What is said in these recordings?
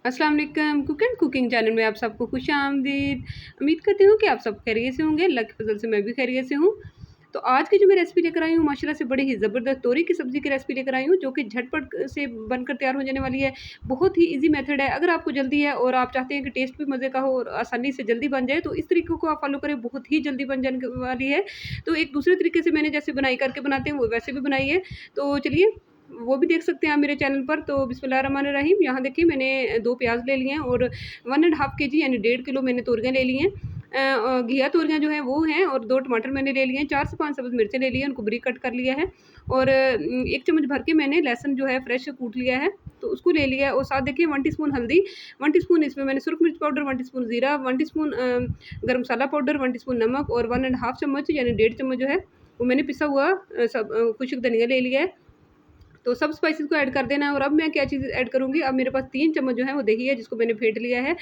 अस्सलाम वालेकुम। Cook and cooking channel में आप सबको खुशामदीद। उम्मीद करती हूँ कि आप सब खैरियत से होंगे। अल्लाह के फजल से मैं भी खैरियत से हूँ। तो आज की जो मैं रेसिपी लेकर आई हूँ माशाल्लाह से बड़ी ही ज़बरदस्त तोरी की सब्ज़ी की रेसिपी लेकर आई हूँ, जो कि झटपट से बनकर तैयार हो जाने वाली है। बहुत ही ईज़ी मेथड है। अगर आपको जल्दी है और आप चाहते हैं कि टेस्ट भी मज़े का हो और आसानी से जल्दी बन जाए, तो इस तरीके को आप फ़ॉलो करें, बहुत ही जल्दी बन जाने वाली है। तो एक दूसरे तरीके से मैंने जैसे बनाई करके बनाते हैं, वो वैसे भी बनाई है। तो चलिए वो भी देख सकते हैं आप मेरे चैनल पर। तो बिस्मिल्लाहिर्रहमानिर्रहीम, यहाँ देखिए मैंने 2 प्याज़ ले लिए हैं और 1 एंड हाफ़ केजी यानी 1.5 किलो मैंने तोरियाँ ले ली हैं। घिया तोरियाँ जो हैं वो हैं, और 2 टमाटर मैंने ले लिए हैं, 4 से 5 सब्ज़ मिर्चें ले ली हैं, उनको बारीक कट कर लिया है। और 1 चम्मच भर के मैंने लहसुन जो है फ्रेश कूट लिया है, तो उसको ले लिया है। और साथ देखिए 1 टीस्पून हल्दी, 1 टीस्पून इसमें मैंने सुरख मिर्च पाउडर, 1 टीस्पून ज़ीरा, 1 टीस्पून गरम मसाला पाउडर, 1 टीस्पून नमक और 1 एंड हाफ़ चम्मच यानी 1.5 चम्मच जो है वो मैंने पिसा हुआ खुश्क धनिया ले लिया है। तो सब स्पाइसेस को ऐड कर देना है। और अब मैं क्या चीज़ ऐड करूँगी, अब मेरे पास 3 चम्मच जो है वो दही है, जिसको मैंने फेंट लिया है।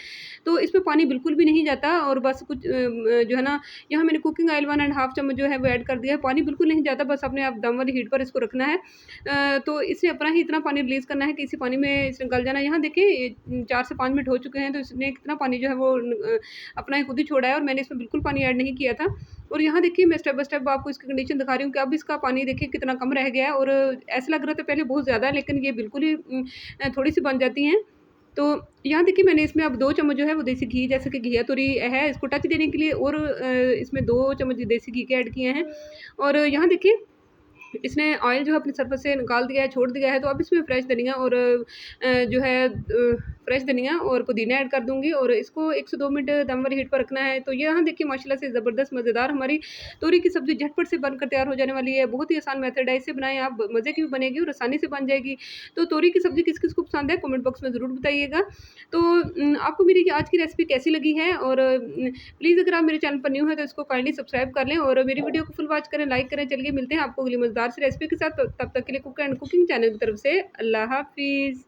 तो इसमें पानी बिल्कुल भी नहीं जाता, और बस कुछ जो है ना, यहाँ मैंने कुकिंग ऑयल 1 एंड हाफ़ चम्मच जो है वो ऐड कर दिया है। पानी बिल्कुल नहीं जाता, बस अपने आप दम वाली हीट पर इसको रखना है। तो इसने अपना ही इतना पानी रिलीज़ करना है कि इसी पानी में इसने गल जाना है। यहाँ देखिए 4 से 5 मिनट हो चुके हैं, तो इसने कितना पानी जो है वो अपना ही खुद ही छोड़ा है, और मैंने इसमें बिल्कुल पानी ऐड नहीं किया था। और यहाँ देखिए मैं स्टेप बाय स्टेप आपको इसकी कंडीशन दिखा रही हूँ कि अब इसका पानी देखिए कितना कम रह गया है। और ऐसा लग रहा था पहले बहुत ज़्यादा, लेकिन ये बिल्कुल ही थोड़ी-सी बन जाती हैं। तो यहाँ देखिए मैंने इसमें अब 2 चम्मच जो है वो देसी घी, जैसे कि घिया तोरी है, इसको टच देने के लिए, और इसमें 2 चम्मच देसी घी के ऐड किए हैं। और यहाँ देखिए इसने ऑयल जो है अपनी सरफेस से निकाल दिया है, छोड़ दिया है। तो अब इसमें फ्रेश धनिया और जो है फ्रेश धनिया और पुदीना ऐड कर दूँगी, और इसको 1 से 2 मिनट दम वाली हीट पर रखना है। तो यहाँ देखिए माशाल्लाह से ज़बरदस्त मज़ेदार हमारी तोरी की सब्ज़ी झटपट से बनकर तैयार हो जाने वाली है। बहुत ही आसान मेथड है, इसे बनाएँ आप, मज़े की भी बनेगी और आसानी से बन जाएगी। तो तोरी की सब्ज़ी किस-किस को पसंद है, कमेंट बॉक्स में ज़रूर बताइएगा। तो आपको मेरी आज की रेसिपी कैसी लगी है, और प्लीज़ अगर आप मेरे चैनल पर न्यू हैं तो इसको काइंडली सब्सक्राइब कर लें, और मेरी वीडियो को फुल वॉच करें, लाइक करें। चलिए मिलते हैं आपको अगली मज़ेदार सी रेसिपी के साथ, तब तक के लिए कुक एंड कुकिंग चैनल की तरफ से अल्लाह हाफ़िज़।